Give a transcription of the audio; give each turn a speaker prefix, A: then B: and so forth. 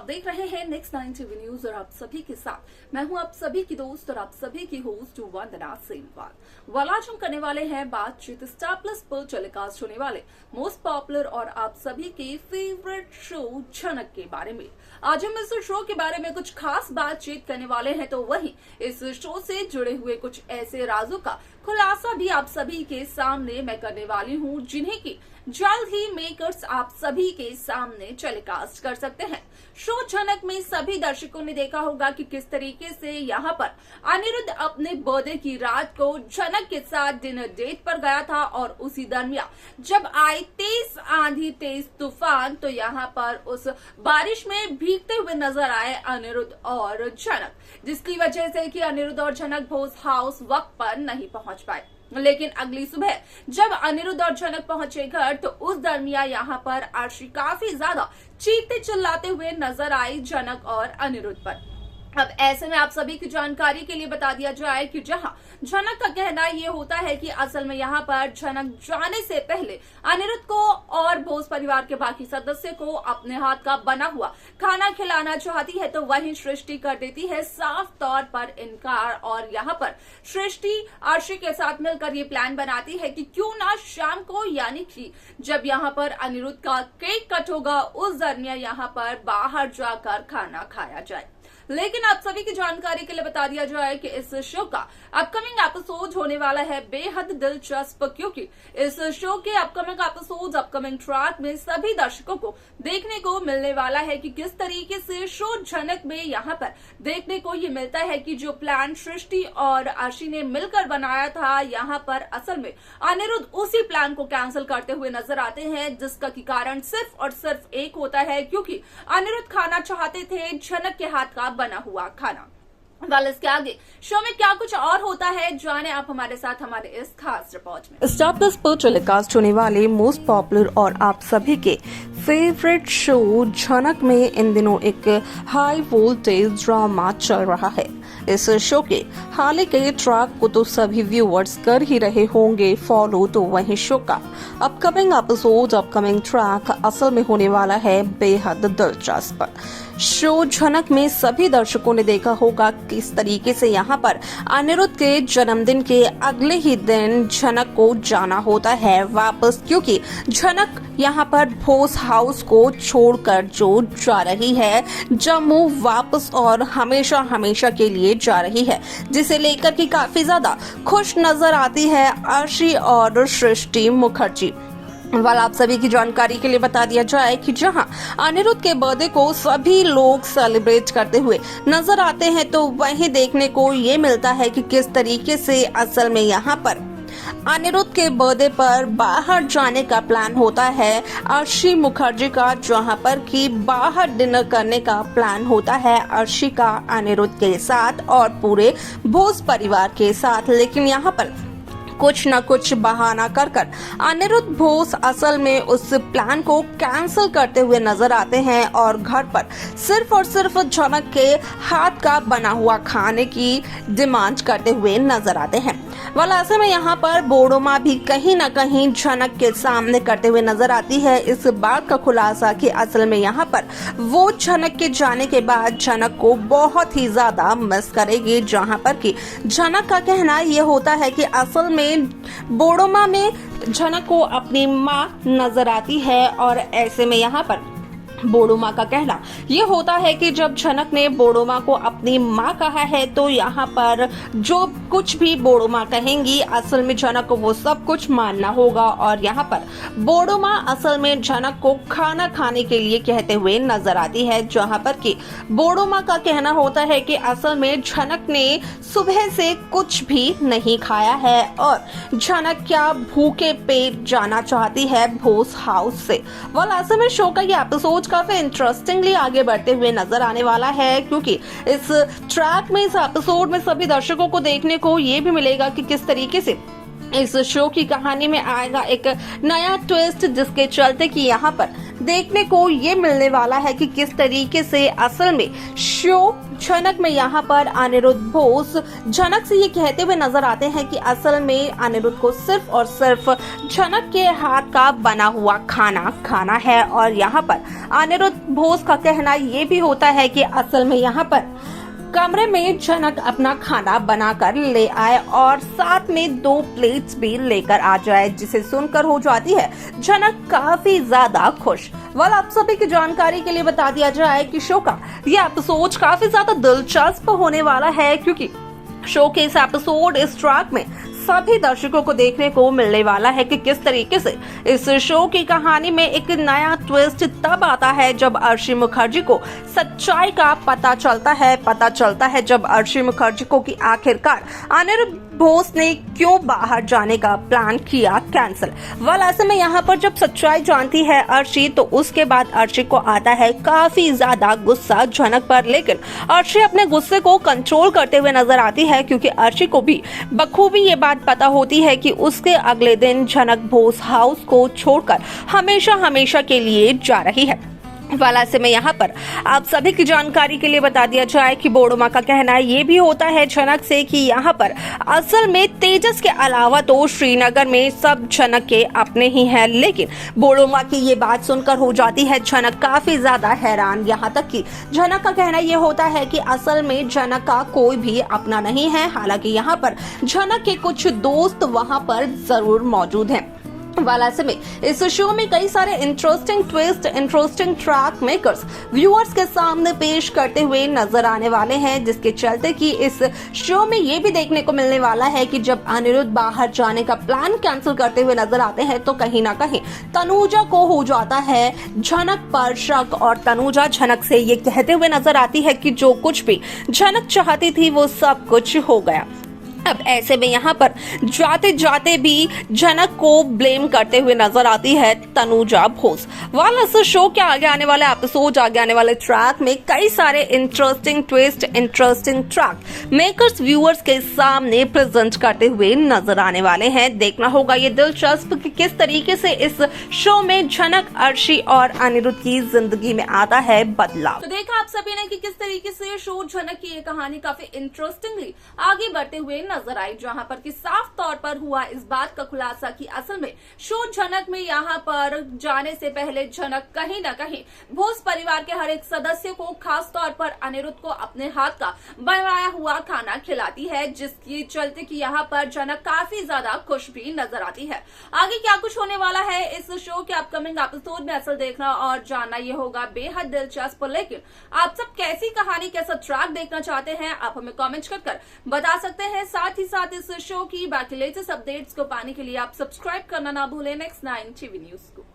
A: देख रहे हैं नेक्स्ट 9 टीवी न्यूज और आप सभी के साथ मैं हूं आप सभी की दोस्त और आप सभी की होस्ट वंदना सेमवाल। वाल आज हम करने वाले हैं बातचीत स्टार प्लस पर टेलीकास्ट होने वाले मोस्ट पॉपुलर और आप सभी के फेवरेट शो झनक के बारे में। आज हम इस शो के बारे में कुछ खास बातचीत करने वाले हैं, तो वहीं इस शो से जुड़े हुए कुछ ऐसे राजों का खुलासा भी आप सभी के सामने मैं करने वाली हूं, जिन्हें की जल्द ही मेकर्स आप सभी के सामने टेलीकास्ट कर सकते हैं। शो झनक में सभी दर्शकों ने देखा होगा कि किस तरीके से यहाँ पर अनिरुद्ध अपने बर्थडे की रात को झनक के साथ डिनर डेट पर गया था और उसी दरमियान जब आई तेज आंधी तेज तूफान तो यहाँ पर उस बारिश में भीगते हुए नजर आए अनिरुद्ध और झनक, जिसकी वजह से कि अनिरुद्ध और झनक भोज हाउस वक्त पर नहीं पहुंच पाए। लेकिन अगली सुबह जब अनिरुद्ध और झनक पहुंचे घर तो उस दरमियान यहाँ पर अर्शी काफी ज्यादा चीखते चिल्लाते हुए नजर आई झनक और अनिरुद्ध पर। अब ऐसे में आप सभी की जानकारी के लिए बता दिया जाए कि जहां झनक का कहना ये होता है कि असल में यहाँ पर झनक जाने से पहले अनिरुद्ध को और भोज परिवार के बाकी सदस्य को अपने हाथ का बना हुआ खाना खिलाना चाहती है, तो वहीं सृष्टि कर देती है साफ तौर पर इनकार और यहाँ पर सृष्टि अर्शी के साथ मिलकर ये प्लान बनाती है कि क्यों ना शाम को यानी कि जब यहाँ पर अनिरुद्ध का केक कट होगा उस दरमियान यहाँ पर बाहर जाकर खाना खाया जाए। लेकिन आप सभी की जानकारी के लिए बता दिया जाए कि इस शो का अपकमिंग एपिसोड होने वाला है बेहद दिलचस्प, क्योंकि इस शो के अपकमिंग एपिसोड अपकमिंग ट्रैक में सभी दर्शकों को देखने को मिलने वाला है कि किस तरीके से शो झनक में यहाँ पर देखने को ये मिलता है कि जो प्लान सृष्टि और अर्शी ने मिलकर बनाया था, यहाँ पर असल में अनिरुद्ध उसी प्लान को कैंसिल करते हुए नजर आते हैं, जिसका की कारण सिर्फ और सिर्फ एक होता है क्योंकि अनिरुद्ध खाना चाहते थे झनक के हाथ का बना हुआ खाना। वाल इसके आगे शो में क्या कुछ और होता है जाने आप हमारे साथ हमारे इस खास रिपोर्ट में।
B: स्टार प्लस पर टेलीकास्ट होने वाले मोस्ट पॉपुलर और आप सभी के फेवरेट शो झनक में इन दिनों एक हाई वोल्टेज ड्रामा चल रहा है। इस शो के हाल के ट्रैक को तो सभी व्यूअर्स कर ही रहे होंगे फॉलो, तो वहीं शो का अपकमिंग एपिसोड अपकमिंग ट्रैक असल में होने वाला है बेहद दिलचस्प। शो झनक में सभी दर्शकों ने देखा होगा किस तरीके से यहाँ पर अनिरुद्ध के जन्मदिन के अगले ही दिन झनक को जाना होता है वापस, क्योंकि झनक यहाँ पर भोज हाउस को छोड़कर जो जा रही है जम्मू वापस और हमेशा हमेशा के लिए जा रही है, जिसे लेकर के काफी ज्यादा खुश नजर आती है अर्शी और सृष्टि मुखर्जी। वाल आप सभी की जानकारी के लिए बता दिया जाए कि जहां अनिरुद्ध के बर्थडे को सभी लोग सेलिब्रेट करते हुए नजर आते हैं, तो वहीं देखने को ये मिलता है कि किस तरीके से असल में यहाँ पर अनिरुद्ध के बर्थडे पर बाहर जाने का प्लान होता है अर्शी मुखर्जी का, जहां पर कि बाहर डिनर करने का प्लान होता है अर्शी का अनिरुद्ध के साथ और पूरे भोज परिवार के साथ। लेकिन यहाँ पर कुछ न कुछ बहाना कर अनिरुद्ध भोज असल में उस प्लान को कैंसिल करते हुए नजर आते हैं और घर पर सिर्फ और सिर्फ झनक के हाथ का बना हुआ खाने की डिमांड करते हुए नजर आते हैं। वाल ऐसे में यहाँ पर बोडोमा भी कहीं न कहीं झनक के सामने करते हुए नजर आती है इस बात का खुलासा कि असल में यहाँ पर वो झनक के जाने के बाद झनक को बहुत ही ज्यादा मिस करेगी, जहाँ पर कि झनक का कहना ये होता है कि असल में बोडोमा में झनक को अपनी माँ नजर आती है और ऐसे में यहाँ पर बोडोमा का कहना ये होता है कि जब झनक ने बोडोमा को अपनी माँ कहा है तो यहाँ पर जो कुछ भी बोडोमा कहेंगी असल में झनक को वो सब कुछ मानना होगा और यहाँ पर बोडोमा असल में झनक को खाना खाने के लिए कहते हुए नजर आती है, जहाँ पर कि बोडोमा का कहना होता है कि असल में झनक ने सुबह से कुछ भी नहीं खाया है और झनक क्या भूखे पेट जाना चाहती है भोज हाउस से। वाल ऐसे में शो का ये एपिसोड काफी इंटरेस्टिंगली आगे बढ़ते हुए नजर आने वाला है, क्योंकि इस ट्रैक में इस एपिसोड में सभी दर्शकों को देखने को ये भी मिलेगा कि किस तरीके से इस शो की कहानी में आएगा एक नया ट्विस्ट, जिसके चलते कि यहाँ पर देखने को ये मिलने वाला है कि किस तरीके से असल में शो झनक में यहाँ पर अनिरुद्ध बोस झनक से ये कहते हुए नजर आते हैं कि असल में अनिरुद्ध को सिर्फ और सिर्फ झनक के हाथ का बना हुआ खाना खाना है। और यहाँ पर अनिरुद्ध बोस का कहना ये भी होता है कि असल में यहाँ पर कमरे में झनक अपना खाना बनाकर ले आए और साथ में 2 प्लेट्स भी लेकर आ जाए, जिसे सुनकर हो जाती है झनक काफी ज्यादा खुश। आप सभी की जानकारी के लिए बता दिया जाए कि शो का यह एपिसोड काफी ज्यादा दिलचस्प होने वाला है, क्योंकि शो के इस एपिसोड इस ट्रैक में सभी दर्शकों को देखने को मिलने वाला है कि किस तरीके से इस शो की कहानी में एक नया ट्विस्ट तब आता है जब अर्शी मुखर्जी को सच्चाई का पता चलता है जब अर्शी मुखर्जी को कि आखिरकार अनिरुद्ध बोस ने क्यों बाहर जाने का प्लान किया कैंसिल। ऐसे में यहाँ पर जब सच्चाई जानती है अर्शी, तो उसके बाद अर्शी को आता है काफी ज्यादा गुस्सा झनक पर, लेकिन अर्शी अपने गुस्से को कंट्रोल करते हुए नजर आती है, क्योंकि अर्शी को भी बखूबी ये बात पता होती है कि उसके अगले दिन झनक बोस हाउस को छोड़कर हमेशा के लिए जा रही है। ऐसे में यहाँ पर आप सभी की जानकारी के लिए बता दिया जाए कि बोडोमा का कहना ये भी होता है झनक से कि यहाँ पर असल में तेजस के अलावा तो श्रीनगर में सब झनक के अपने ही हैं, लेकिन बोडोमा की ये बात सुनकर हो जाती है झनक काफी ज्यादा हैरान। यहाँ तक कि झनक का कहना ये होता है कि असल में झनक का कोई भी अपना नहीं है, हालांकि यहाँ पर झनक के कुछ दोस्त वहाँ पर जरूर मौजूद हैं। ऐसे में इस शो में कई सारे interesting twist, interesting track makers viewers के सामने पेश करते हुए नजर आने वाले हैं, जिसके चलते कि इस शो में ये भी देखने को मिलने वाला है कि जब अनिरुद्ध बाहर जाने का प्लान कैंसिल करते हुए नजर आते हैं तो कहीं ना कहीं तनुजा को हो जाता है झनक पर शक, और तनुजा झनक से ये कहते हुए नजर आती है कि जो कुछ भी झनक चाहती थी वो सब कुछ हो गया। अब ऐसे में यहाँ पर जाते जाते भी झनक को ब्लेम करते हुए नजर आती है तनुजा बोस। इस शो के आगे आने वाले एपिसोड, आगे आने वाले ट्रैक में कई सारे interesting twist, interesting track makers viewers के सामने प्रेजेंट करते हुए नजर आने वाले हैं। देखना होगा ये दिलचस्प कि किस तरीके से इस शो में झनक, अर्शी और अनिरुद्ध की जिंदगी में आता है बदलाव।
A: तो देखा आप सभी ने कि किस तरीके से शो झनक की ये कहानी काफी इंटरेस्टिंगली आगे बढ़ते हुए नजर आई, जहां पर कि साफ तौर पर हुआ इस बात का खुलासा कि असल में शो झनक में यहां पर जाने से पहले झनक कहीं न कहीं बोस परिवार के हर एक सदस्य को, खास तौर पर अनिरुद्ध को अपने हाथ का बनाया हुआ खाना खिलाती है, जिसकी चलते कि यहां पर झनक काफी ज्यादा खुश भी नजर आती है। आगे क्या कुछ होने वाला है इस शो के अपकमिंग एपिसोड में असल देखना और जानना ये होगा बेहद दिलचस्प। लेकिन आप सब कैसी कहानी, कैसा ट्रैक देखना चाहते हैं, आप हमें कमेंट कर बता सकते हैं। साथ ही साथ इस शो की बाकी लेटेस्ट अपडेट्स को पाने के लिए आप सब्सक्राइब करना ना भूलें नेक्स्ट 9 टीवी न्यूज को।